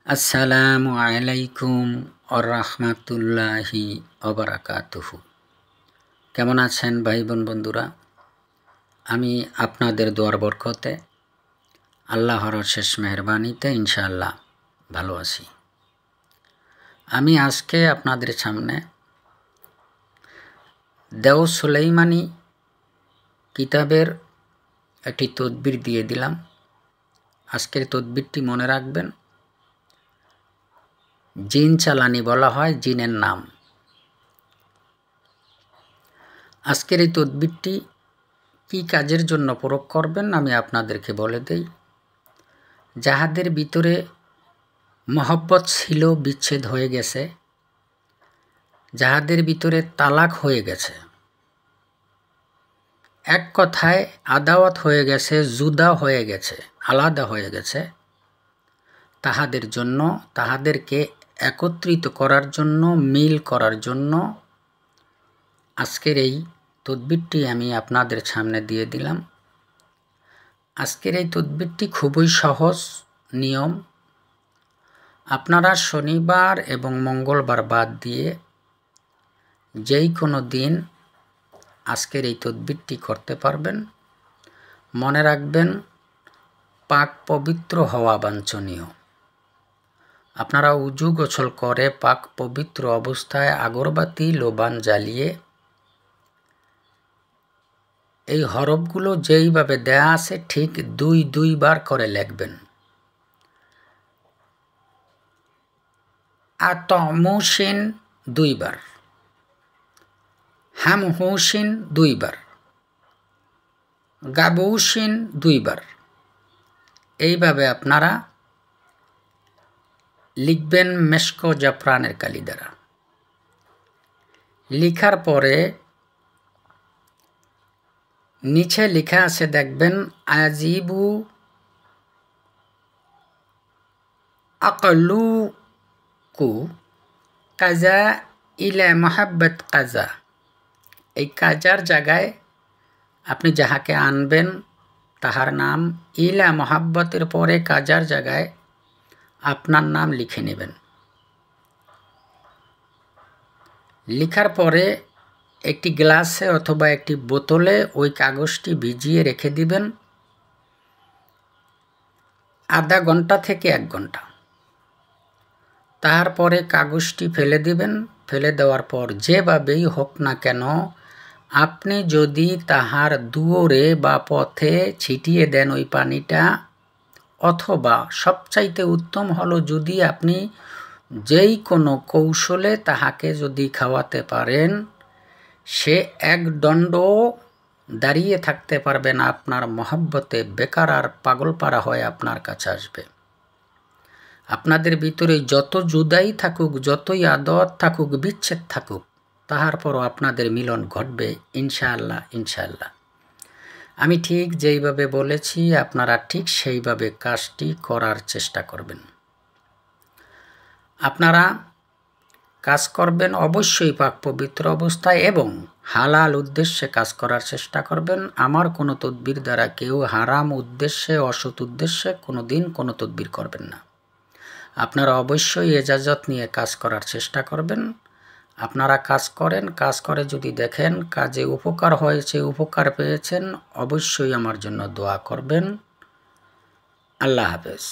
আসসালামু আলাইকুম ওরহমাতুল্লাহি ওবারাকাতুহু। কেমন আছেন ভাই বোন বন্ধুরা? আমি আপনাদের দোয়ার বরকতে আল্লাহর শেষ মেহরবানিতে ইনশাআল্লাহ ভালো আছি। আমি আজকে আপনাদের সামনে দেও সুলাইমানি কিতাবের একটি তদবির দিয়ে দিলাম। আজকের তদবিরটি মনে রাখবেন। জিন চালানি বলা হয় জিনের নাম। আজকের এই তদবিরটি কি কাজের জন্য প্রয়োগ করবেন আমি আপনাদেরকে বলে দেই। যাহাদের ভিতরে মহব্বত ছিল, বিচ্ছেদ হয়ে গেছে, যাহাদের ভিতরে তালাক হয়ে গেছে, এক কথায় আদাওয়াত হয়ে গেছে, জুদা হয়ে গেছে, আলাদা হয়ে গেছে, তাহাদের জন্য, তাহাদেরকে একত্রিত করার জন্য, মিল করার জন্য আজকের এই তদবিরটি আমি আপনাদের সামনে দিয়ে দিলাম। আজকের এই তদবিরটি খুবই সহজ নিয়ম। আপনারা শনিবার এবং মঙ্গলবার বাদ দিয়ে যেই কোনো দিন আজকের এই তদবিরটি করতে পারবেন। মনে রাখবেন, পাক পবিত্র হওয়া বাঞ্ছনীয়। আপনারা উজু গোসল করে পাক পবিত্র অবস্থায় আগরবাতি লোবান জ্বালিয়ে এই হরফগুলো যেইভাবে দেয়া আছে ঠিক দুইবার করে লিখবেন। আতমুসিন 2 বার, হামহুসিন 2 বার, গাবুসিন 2 বার। এইভাবে আপনারা লিখবেন মেশকো জাফরানের কালি দ্বারা। লিখার পরে নিচে লেখা আছে দেখবেন, আজিবু আকলুকু কাজা ইলা মহাব্বত কাজা। এই কাজার জায়গায় আপনি যাহাকে আনবেন তাহার নাম, ইলা মহাব্বতের পরে কাজার জায়গায় আপনার নাম লিখে নেবেন। লিখার পরে একটি গ্লাসে অথবা একটি বোতলে ওই কাগজটি ভিজিয়ে রেখে দিবেন আধা ঘন্টা থেকে 1 ঘন্টা। তারপরে কাগজটি ফেলে দিবেন। ফেলে দেওয়ার পর যেভাবেই হোক না কেন আপনি যদি তাহার দুয়ারে বা পথে ছিটিয়ে দেন ওই পানিটা, অথবা সবচাইতে উত্তম হলো যদি আপনি যেই কোনো কৌশলে তাহাকে যদি খাওয়াতে পারেন, সে 1 দণ্ড দাঁড়িয়ে থাকতে পারবে না আপনার মহব্বতে, বেকার আর পাগলপাড়া হয়ে আপনার কাছে আসবে। আপনাদের ভিতরে যত জুদাই থাকুক, যতই আদত থাকুক, বিচ্ছেদ থাকুক, তাহার পরও আপনাদের মিলন ঘটবে ইনশাআল্লাহ। ইনশাআল্লাহ আমি ঠিক যেইভাবে বলেছি আপনারা ঠিক সেইভাবে কাজটি করার চেষ্টা করবেন। আপনারা কাজ করবেন অবশ্যই পাক পবিত্র অবস্থায় এবং হালাল উদ্দেশ্যে কাজ করার চেষ্টা করবেন। আমার কোনো তদবির দ্বারা কেউ হারাম উদ্দেশ্যে, অসৎ উদ্দেশ্যে কোনো দিন কোনো তদবির করবেন না। আপনারা অবশ্যই এজাজত নিয়ে কাজ করার চেষ্টা করবেন। আপনারা কাজ করেন, কাজ করে যদি দেখেন কাজে উপকার হয়েছে, উপকার পেয়েছেন, অবশ্যই আমার জন্য দোয়া করবেন। আল্লাহ হাফেজ।